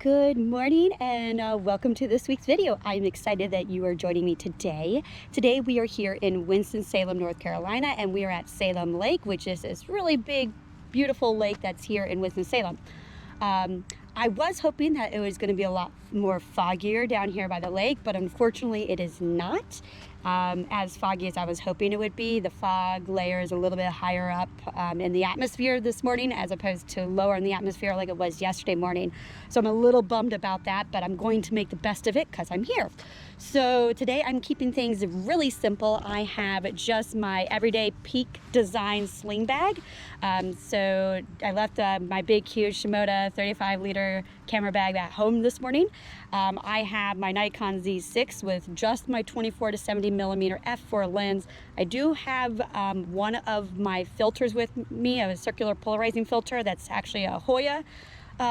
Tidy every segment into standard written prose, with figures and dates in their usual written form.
Good morning and welcome to this week's video. I'm excited that you are joining me today. Today we are here in Winston-Salem, North Carolina, and we are at Salem Lake, which is this really big, beautiful lake that's here in Winston-Salem. I was hoping that it was going to be a lot more foggier down here by the lake, but unfortunately it is not as foggy as I was hoping it would be. The fog layer is a little bit higher up in the atmosphere this morning as opposed to lower in the atmosphere like it was yesterday morning. So I'm a little bummed about that, but I'm going to make the best of it because I'm here. So today I'm keeping things really simple. I have just my everyday Peak Design sling bag. So I left my big, huge Shimoda 35-liter camera bag at home this morning. I have my Nikon Z6 with just my 24 to 70 millimeter f4 lens. I do have one of my filters with me, a circular polarizing filter. That's actually a Hoya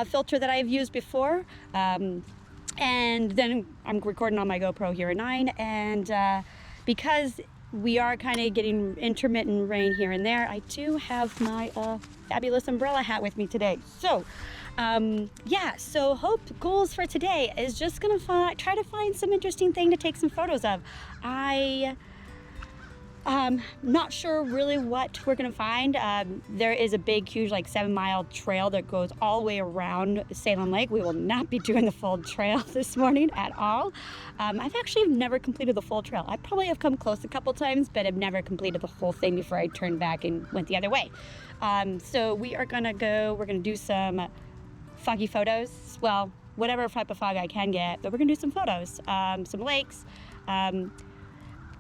filter that I've used before. And then I'm recording on my GoPro Hero 9, and because we are kind of getting intermittent rain here and there, I do have my fabulous umbrella hat with me today. So yeah, so goals for today is just gonna try to find some interesting thing to take some photos of. Not sure really what we're gonna find. There is a big, huge, like 7-mile trail that goes all the way around Salem Lake. We will not be doing the full trail this morning at all. I've actually never completed the full trail. I probably have come close a couple times, but I've never completed the whole thing before I turned back and went the other way. So we're gonna do some foggy photos. Well, whatever type of fog I can get, but we're gonna do some photos, some lakes.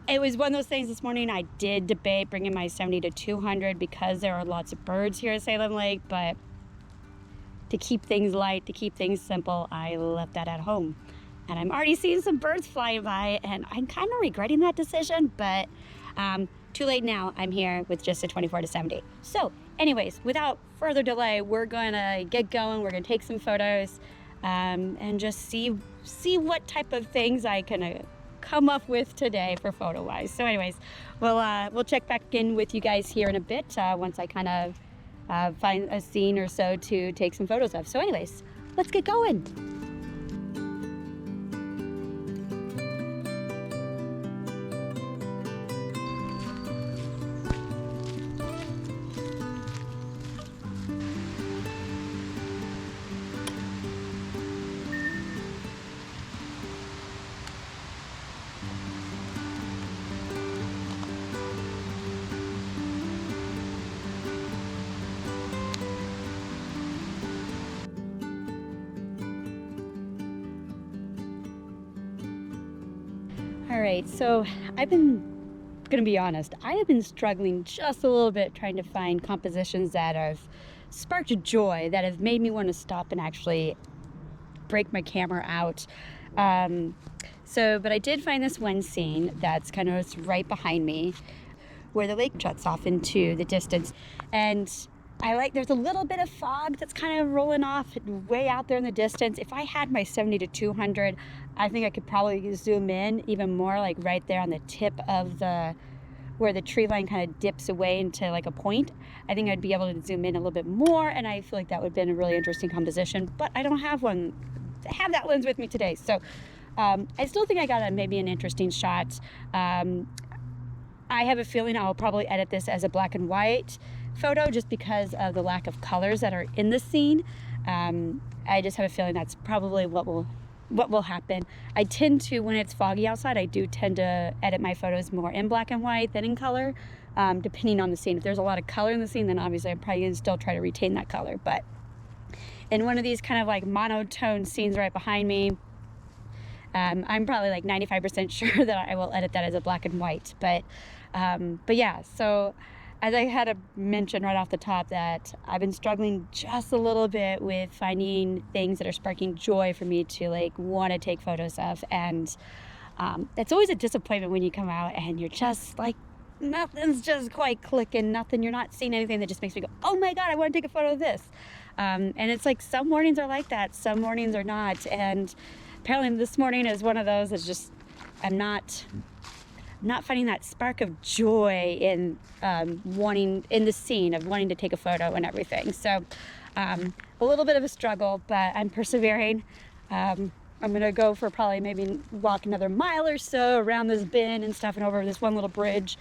It was one of those things this morning. I did debate bringing my 70 to 200 because there are lots of birds here at Salem Lake, but to keep things light, to keep things simple, I left that at home. And I'm already seeing some birds flying by, and I'm kind of regretting that decision, but too late now. I'm here with just a 24 to 70. So anyways, without further delay, we're gonna get going. We're gonna take some photos and just see what type of things I can come up with today for photo wise. So anyways, we'll check back in with you guys here in a bit once I kind of find a scene or so to take some photos of. So anyways, let's get going. All right, so gonna be honest, I have been struggling just a little bit trying to find compositions that have sparked joy, that have made me want to stop and actually break my camera out. But I did find this one scene that's kind of right behind me where the lake juts off into the distance. And there's a little bit of fog that's kind of rolling off way out there in the distance. If I had my 70 to 200, I think I could probably zoom in even more, like right there on the tip of where the tree line kind of dips away into like a point. I think I'd be able to zoom in a little bit more, and I feel like that would have been a really interesting composition, but I don't have that lens with me today. So I still think I got maybe an interesting shot. I have a feeling I'll probably edit this as a black and white photo just because of the lack of colors that are in the scene. I just have a feeling that's probably what will happen. I tend to, when it's foggy outside, I do tend to edit my photos more in black and white than in color, depending on the scene. If there's a lot of color in the scene, then obviously I'm probably gonna still try to retain that color. But in one of these kind of like monotone scenes right behind me, I'm probably like 95% sure that I will edit that as a black and white. But yeah, so as I had to mention right off the top that I've been struggling just a little bit with finding things that are sparking joy for me to like want to take photos of. And it's always a disappointment when you come out and you're just like, nothing's just quite clicking, you're not seeing anything that just makes me go, oh my God, I want to take a photo of this. And it's like some mornings are like that, some mornings are not. And apparently this morning is one of those. It's just, I'm not finding that spark of joy in wanting in the scene of wanting to take a photo and everything. So A little bit of a struggle, but I'm persevering. I'm gonna go for probably maybe walk another mile or so around this bend and stuff and over this one little bridge,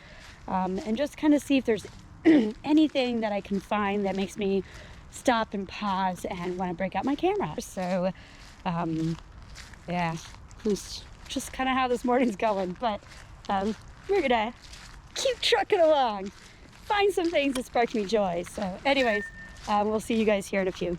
and just kind of see if there's anything that I can find that makes me stop and pause and want to break out my camera. So yeah, it's just kind of how this morning's going, but we're gonna keep trucking along, find some things that spark me joy. So anyways, we'll see you guys here in a few.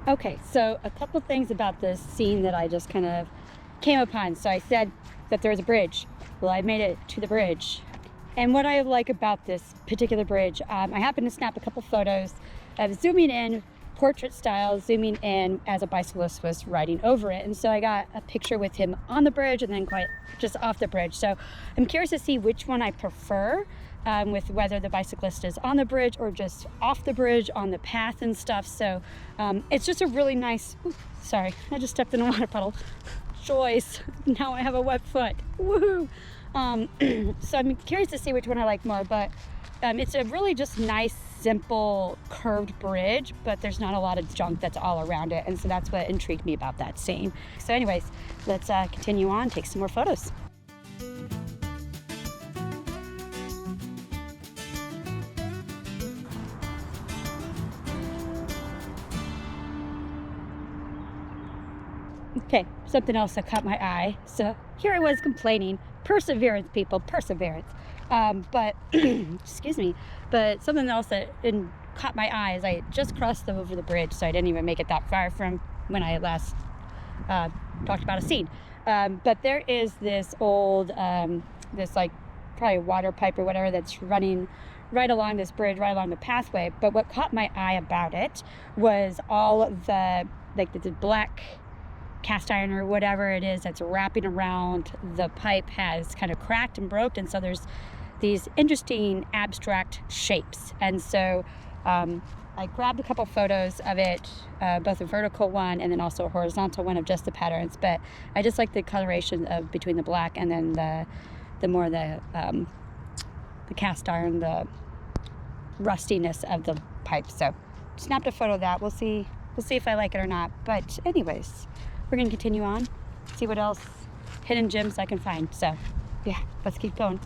Okay, so a couple things about this scene that I just kind of came upon. So I said that there was a bridge. Well, I made it to the bridge. And what I like about this particular bridge, I happened to snap a couple photos of zooming in, portrait style, zooming in as a bicyclist was riding over it. And so I got a picture with him on the bridge and then quite just off the bridge. So I'm curious to see which one I prefer. With whether the bicyclist is on the bridge or just off the bridge on the path and stuff. So it's just a really nice, sorry, I just stepped in a water puddle. Joys, now I have a wet foot, woohoo. So I'm curious to see which one I like more, but it's a really just nice, simple, curved bridge, but there's not a lot of junk that's all around it. And so that's what intrigued me about that scene. So anyways, let's continue on, take some more photos. Okay, something else that caught my eye. So here I was complaining. Perseverance, people, perseverance. But, excuse me, but something else that caught my eye is I just crossed over the bridge, so I didn't even make it that far from when I last talked about a scene. But there is this old, this like probably water pipe or whatever that's running right along this bridge, right along the pathway. But what caught my eye about it was all the, like the black cast iron or whatever it is that's wrapping around the pipe has kind of cracked and broke, and so there's these interesting abstract shapes. And so I grabbed a couple photos of it, both a vertical one and then also a horizontal one of just the patterns, but I just like the coloration of between the black and then the more the cast iron, the rustiness of the pipe. So snapped a photo of that. We'll see if I like it or not, but anyways, we're gonna continue on, see what else hidden gems I can find. So yeah, let's keep going.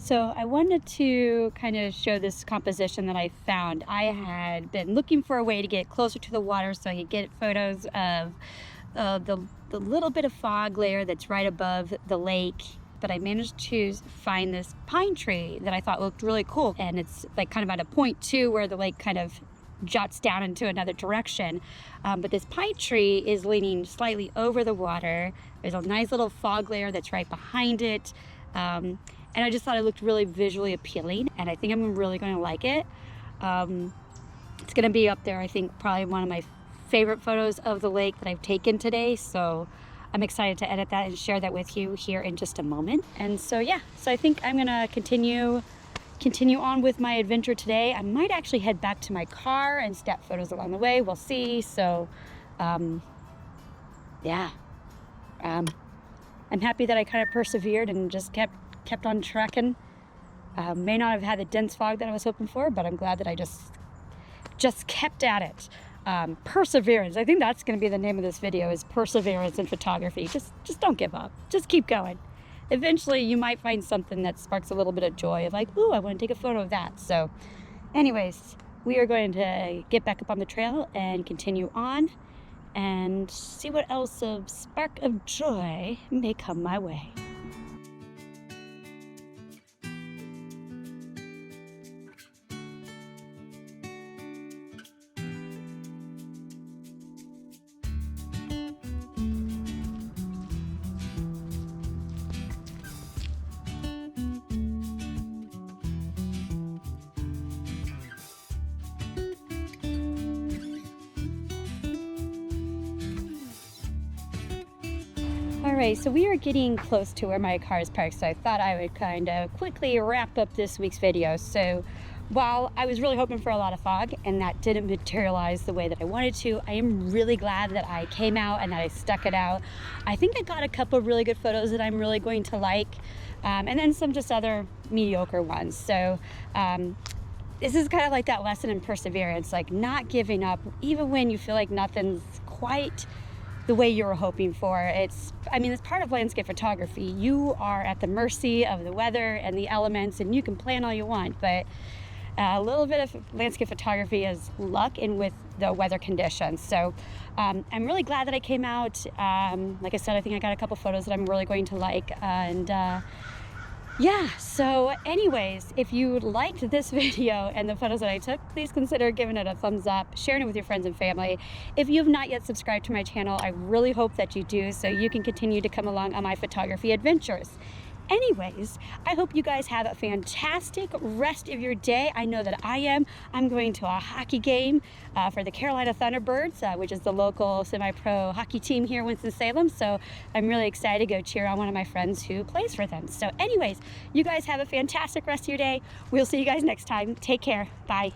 So I wanted to kind of show this composition that I found. I had been looking for a way to get closer to the water so I could get photos of the little bit of fog layer that's right above the lake. But I managed to find this pine tree that I thought looked really cool. And it's like kind of at a point too where the lake kind of juts down into another direction. But this pine tree is leaning slightly over the water. There's a nice little fog layer that's right behind it. And I just thought it looked really visually appealing, and I think I'm really going to like it. It's going to be up there, I think, probably one of my favorite photos of the lake that I've taken today. So I'm excited to edit that and share that with you here in just a moment. And so yeah, so I think I'm going to continue on with my adventure today. I might actually head back to my car and snap photos along the way. We'll see. So yeah, I'm happy that I kind of persevered and just kept on trekking. May not have had the dense fog that I was hoping for, but I'm glad that I just kept at it. Perseverance. I think that's going to be the name of this video, is perseverance in photography. Just don't give up. Just keep going. eventually you might find something that sparks a little bit of joy of like, ooh, I want to take a photo of that. So anyways, we are going to get back up on the trail and continue on and see what else of spark of joy may come my way. Alright, so we are getting close to where my car is parked, so I thought I would kind of quickly wrap up this week's video. So while I was really hoping for a lot of fog and that didn't materialize the way that I wanted to, I am really glad that I came out and that I stuck it out. I think I got a couple of really good photos that I'm really going to like, and then some just other mediocre ones. So this is kind of like that lesson in perseverance, like not giving up even when you feel like nothing's quite the way you were hoping for. It's part of landscape photography. You are at the mercy of the weather and the elements, and you can plan all you want, but a little bit of landscape photography is luck and with the weather conditions. So I'm really glad that I came out. Like I said, I think I got a couple photos that I'm really going to like, and yeah, so anyways, if you liked this video and the photos that I took, please consider giving it a thumbs up, sharing it with your friends and family. If you have not yet subscribed to my channel, I really hope that you do so you can continue to come along on my photography adventures. Anyways, I hope you guys have a fantastic rest of your day. I know that I am. I'm going to a hockey game for the Carolina Thunderbirds, which is the local semi-pro hockey team here in Winston-Salem. So I'm really excited to go cheer on one of my friends who plays for them. So anyways, you guys have a fantastic rest of your day. We'll see you guys next time. Take care. Bye.